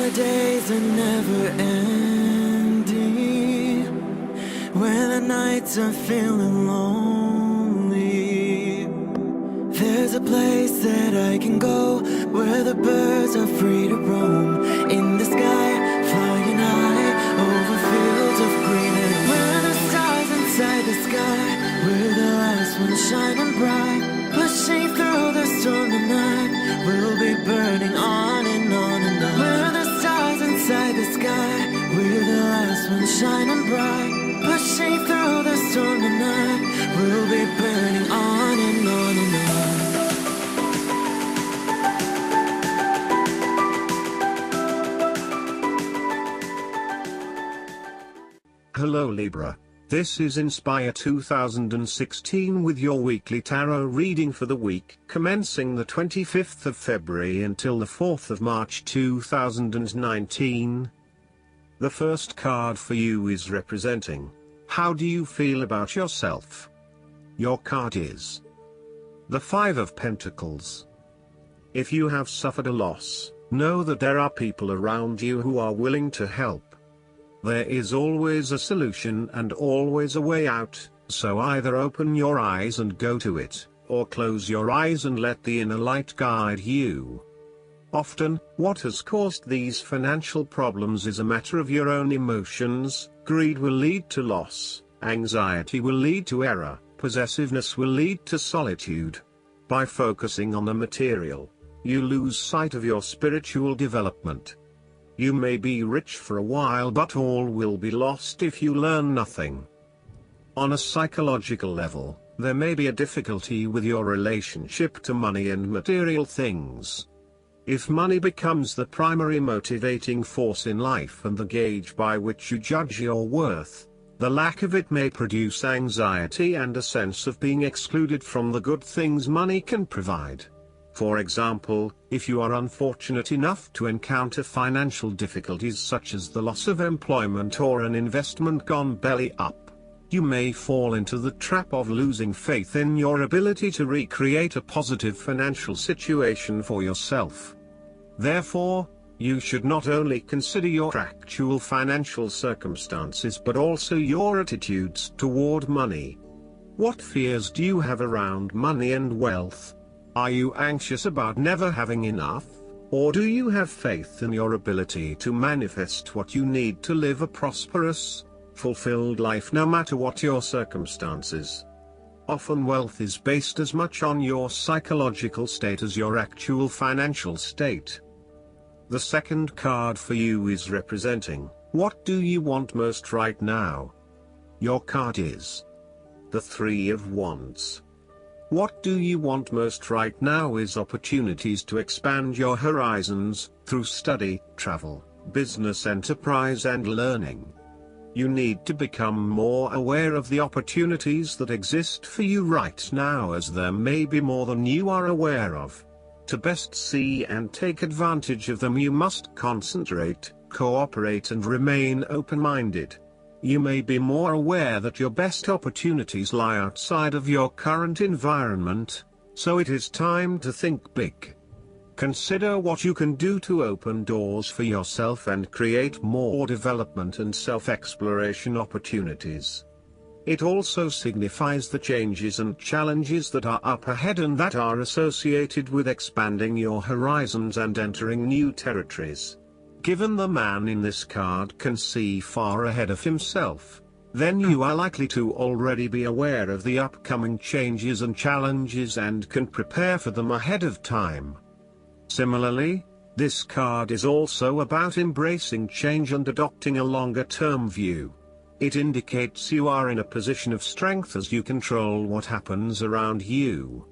the days are never ending, when the nights are feeling lonely, there's a place that I can go, where the birds are free to roam, in the sky, flying high, over fields of green, and where the stars inside the sky, we're the last ones shining bright, pushing through the storm tonight, we'll be burning on and on and on. We're the stars inside the sky, we're the last ones shining bright, pushing through the storm tonight, we'll be burning on and on and on. Hello Libra, this is Inspire 2016 with your weekly tarot reading for the week commencing the 25th of February until the 4th of March 2019. The first card for you is representing, how do you feel about yourself? Your card is the Five of Pentacles. If you have suffered a loss, know that there are people around you who are willing to help. There is always a solution and always a way out, so either open your eyes and go to it, or close your eyes and let the inner light guide you. Often, what has caused these financial problems is a matter of your own emotions. Greed will lead to loss, anxiety will lead to error, possessiveness will lead to solitude. By focusing on the material, you lose sight of your spiritual development. You may be rich for a while, but all will be lost if you learn nothing. On a psychological level, there may be a difficulty with your relationship to money and material things. If money becomes the primary motivating force in life and the gauge by which you judge your worth, the lack of it may produce anxiety and a sense of being excluded from the good things money can provide. For example, if you are unfortunate enough to encounter financial difficulties such as the loss of employment or an investment gone belly up, you may fall into the trap of losing faith in your ability to recreate a positive financial situation for yourself. Therefore, you should not only consider your actual financial circumstances but also your attitudes toward money. What fears do you have around money and wealth? Are you anxious about never having enough, or do you have faith in your ability to manifest what you need to live a prosperous, fulfilled life no matter what your circumstances? Often wealth is based as much on your psychological state as your actual financial state. The second card for you is representing, what do you want most right now? Your card is the Three of Wands. What do you want most right now is opportunities to expand your horizons, through study, travel, business enterprise and learning. You need to become more aware of the opportunities that exist for you right now, as there may be more than you are aware of. To best see and take advantage of them you must concentrate, cooperate and remain open-minded. You may be more aware that your best opportunities lie outside of your current environment, so it is time to think big. Consider what you can do to open doors for yourself and create more development and self-exploration opportunities. It also signifies the changes and challenges that are up ahead and that are associated with expanding your horizons and entering new territories. Given the man in this card can see far ahead of himself, then you are likely to already be aware of the upcoming changes and challenges and can prepare for them ahead of time. Similarly, this card is also about embracing change and adopting a longer-term view. It indicates you are in a position of strength as you control what happens around you.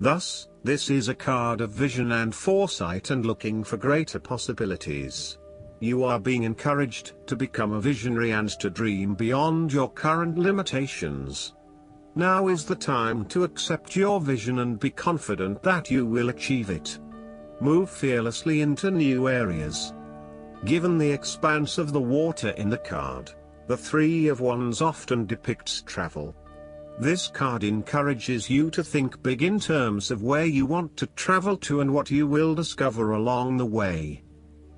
Thus, this is a card of vision and foresight and looking for greater possibilities. You are being encouraged to become a visionary and to dream beyond your current limitations. Now is the time to accept your vision and be confident that you will achieve it. Move fearlessly into new areas. Given the expanse of the water in the card, the Three of Wands often depicts travel. This card encourages you to think big in terms of where you want to travel to and what you will discover along the way.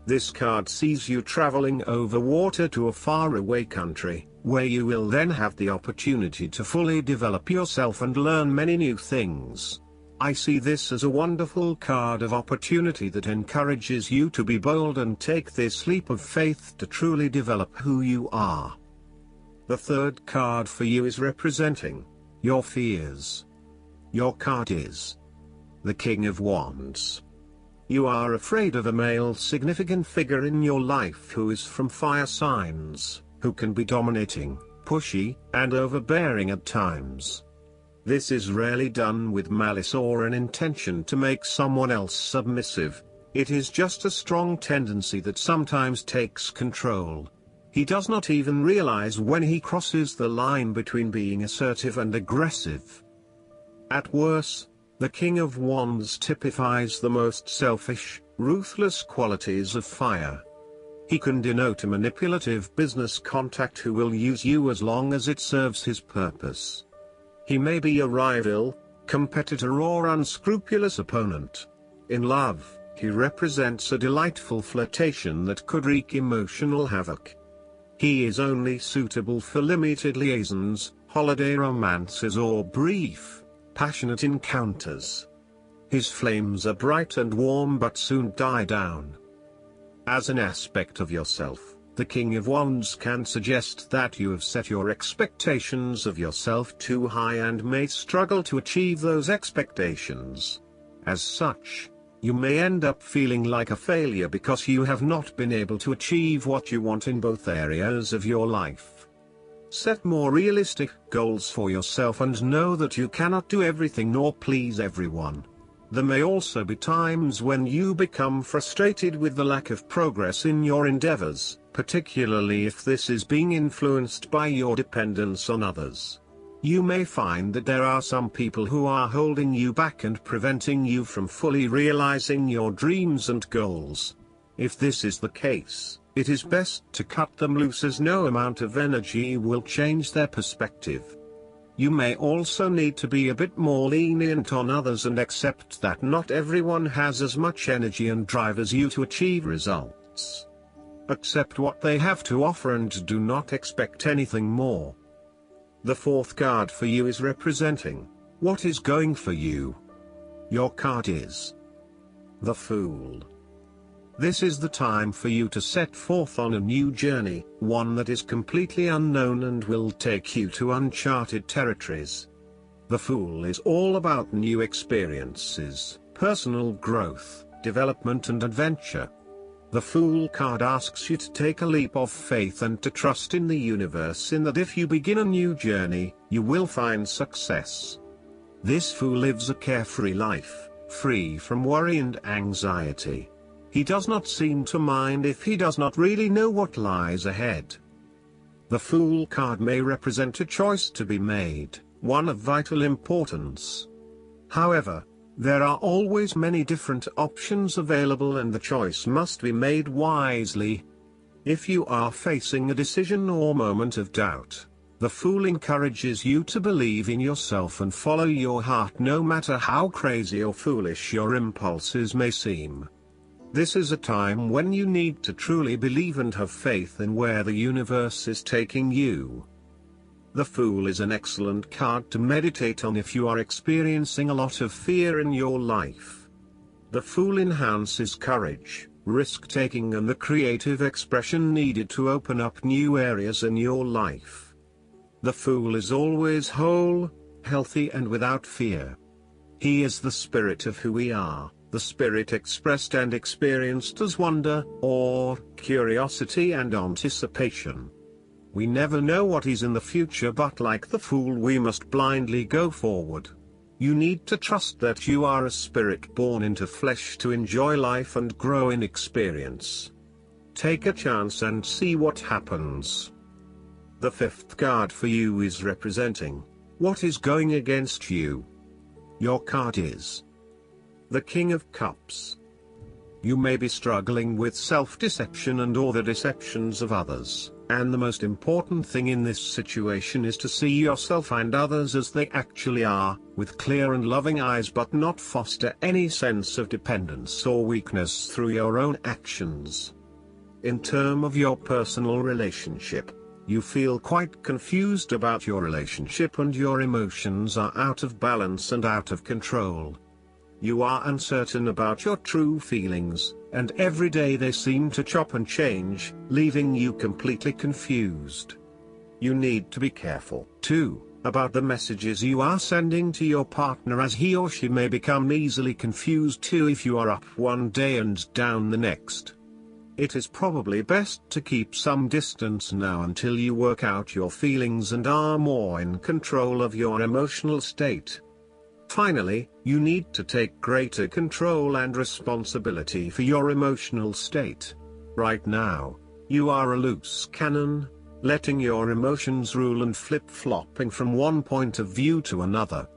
This card sees you traveling over water to a faraway country, where you will then have the opportunity to fully develop yourself and learn many new things. I see this as a wonderful card of opportunity that encourages you to be bold and take this leap of faith to truly develop who you are. The third card for you is representing your fears. Your card is the King of Wands. You are afraid of a male significant figure in your life who is from fire signs, who can be dominating, pushy, and overbearing at times. This is rarely done with malice or an intention to make someone else submissive. It is just a strong tendency that sometimes takes control. He does not even realize when he crosses the line between being assertive and aggressive. At worst, the King of Wands typifies the most selfish, ruthless qualities of fire. He can denote a manipulative business contact who will use you as long as it serves his purpose. He may be a rival, competitor or unscrupulous opponent. In love, he represents a delightful flirtation that could wreak emotional havoc. He is only suitable for limited liaisons, holiday romances or brief, passionate encounters. His flames are bright and warm but soon die down. As an aspect of yourself, the King of Wands can suggest that you have set your expectations of yourself too high and may struggle to achieve those expectations. As such, you may end up feeling like a failure because you have not been able to achieve what you want in both areas of your life. Set more realistic goals for yourself and know that you cannot do everything nor please everyone. There may also be times when you become frustrated with the lack of progress in your endeavors, particularly if this is being influenced by your dependence on others. You may find that there are some people who are holding you back and preventing you from fully realizing your dreams and goals. If this is the case, it is best to cut them loose as no amount of energy will change their perspective. You may also need to be a bit more lenient on others and accept that not everyone has as much energy and drive as you to achieve results. Accept what they have to offer and do not expect anything more. The fourth card for you is representing what is going for you. Your card is the Fool. This is the time for you to set forth on a new journey, one that is completely unknown and will take you to uncharted territories. The Fool is all about new experiences, personal growth, development and adventure. The Fool card asks you to take a leap of faith and to trust in the universe in that if you begin a new journey, you will find success. This Fool lives a carefree life, free from worry and anxiety. He does not seem to mind if he does not really know what lies ahead. The Fool card may represent a choice to be made, one of vital importance. However, there are always many different options available and the choice must be made wisely. If you are facing a decision or moment of doubt, the Fool encourages you to believe in yourself and follow your heart no matter how crazy or foolish your impulses may seem. This is a time when you need to truly believe and have faith in where the universe is taking you. The Fool is an excellent card to meditate on if you are experiencing a lot of fear in your life. The Fool enhances courage, risk-taking and the creative expression needed to open up new areas in your life. The Fool is always whole, healthy and without fear. He is the spirit of who we are, the spirit expressed and experienced as wonder, awe, curiosity and anticipation. We never know what is in the future, but like the Fool we must blindly go forward. You need to trust that you are a spirit born into flesh to enjoy life and grow in experience. Take a chance and see what happens. The fifth card for you is representing what is going against you. Your card is the King of Cups. You may be struggling with self-deception and or the deceptions of others, and the most important thing in this situation is to see yourself and others as they actually are, with clear and loving eyes, but not foster any sense of dependence or weakness through your own actions. In terms of your personal relationship, you feel quite confused about your relationship and your emotions are out of balance and out of control. You are uncertain about your true feelings, and every day they seem to chop and change, leaving you completely confused. You need to be careful, too, about the messages you are sending to your partner, as he or she may become easily confused too if you are up one day and down the next. It is probably best to keep some distance now until you work out your feelings and are more in control of your emotional state. Finally, you need to take greater control and responsibility for your emotional state. Right now, you are a loose cannon, letting your emotions rule and flip-flopping from one point of view to another.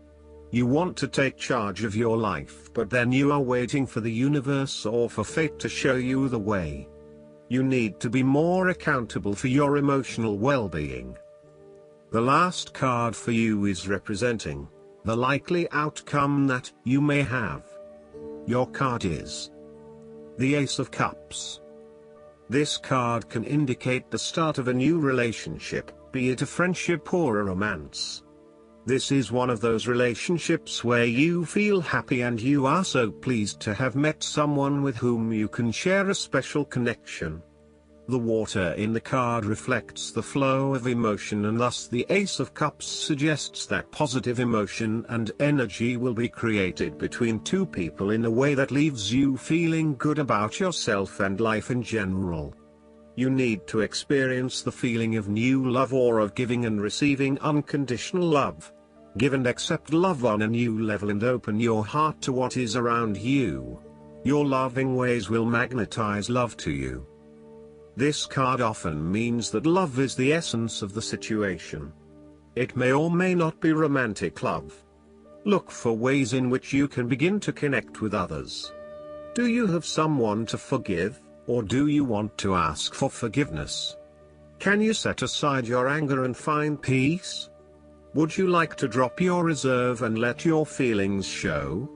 You want to take charge of your life, but then you are waiting for the universe or for fate to show you the way. You need to be more accountable for your emotional well-being. The last card for you is representing the likely outcome that you may have. Your card is the Ace of Cups. This card can indicate the start of a new relationship, be it a friendship or a romance. This is one of those relationships where you feel happy and you are so pleased to have met someone with whom you can share a special connection. The water in the card reflects the flow of emotion, and thus the Ace of Cups suggests that positive emotion and energy will be created between two people in a way that leaves you feeling good about yourself and life in general. You need to experience the feeling of new love or of giving and receiving unconditional love. Give and accept love on a new level and open your heart to what is around you. Your loving ways will magnetize love to you. This card often means that love is the essence of the situation. It may or may not be romantic love. Look for ways in which you can begin to connect with others. Do you have someone to forgive, or do you want to ask for forgiveness? Can you set aside your anger and find peace? Would you like to drop your reserve and let your feelings show?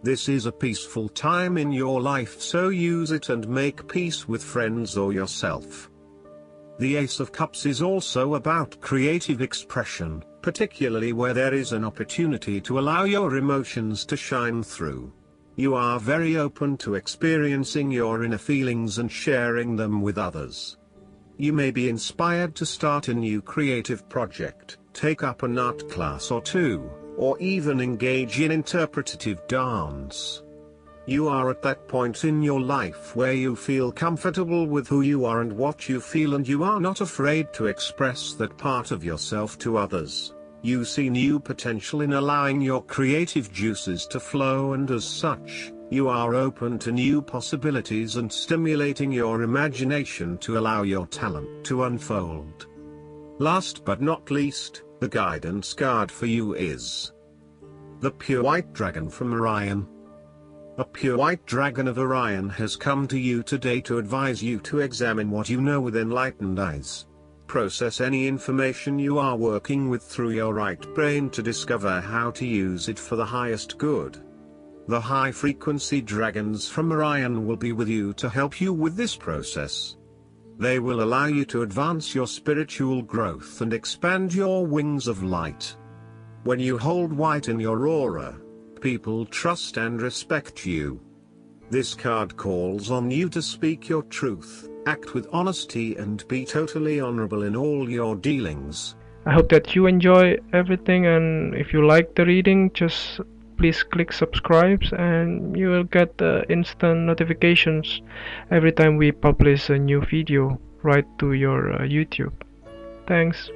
This is a peaceful time in your life, so use it and make peace with friends or yourself. The Ace of Cups is also about creative expression, particularly where there is an opportunity to allow your emotions to shine through. You are very open to experiencing your inner feelings and sharing them with others. You may be inspired to start a new creative project, take up an art class or two, or even engage in interpretative dance. You are at that point in your life where you feel comfortable with who you are and what you feel, and you are not afraid to express that part of yourself to others. You see new potential in allowing your creative juices to flow, and as such, you are open to new possibilities and stimulating your imagination to allow your talent to unfold. Last but not least, the guidance card for you is the Pure White Dragon from Orion. A pure white dragon of Orion has come to you today to advise you to examine what you know with enlightened eyes. Process any information you are working with through your right brain to discover how to use it for the highest good. The high-frequency dragons from Orion will be with you to help you with this process. They will allow you to advance your spiritual growth and expand your wings of light. When you hold white in your aura, people trust and respect you. This card calls on you to speak your truth, act with honesty, and be totally honorable in all your dealings. I hope that you enjoy everything, and if you like the reading, just please click subscribe and you will get instant notifications every time we publish a new video right to your YouTube. Thanks.